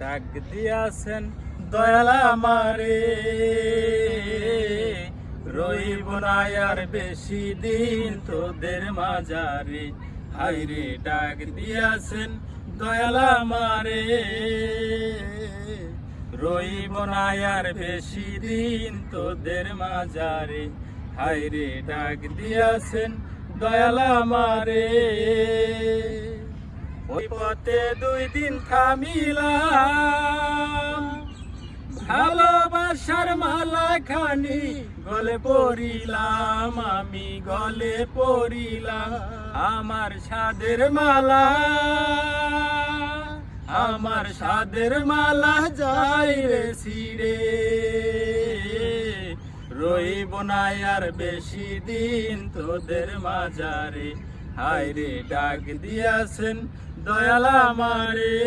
ডাক দিয়াছেন দয়াল আমারে, রইব না আর বেশি দিন তোদের মাঝারে। হায়রে ডাক দিয়াছেন দয়াল আমারে, রইব না আর বেশি দিন তোদের মাঝারে। হায়রে ডাক দিয়াছেন দয়াল আমারে। ওই পথে 2 দিন থামিলাম, ভালোবাসার মালা খানি গলে পরিলাম, আমি গলে পরিলাম আমার সাদের মালা, আমার সাদের মালা যাই রে ছিড়ে। রইব না আর বেশি দিন তোদের মাঝারে। হায়রে ডাক দিয়াছেন দয়াল আমারে।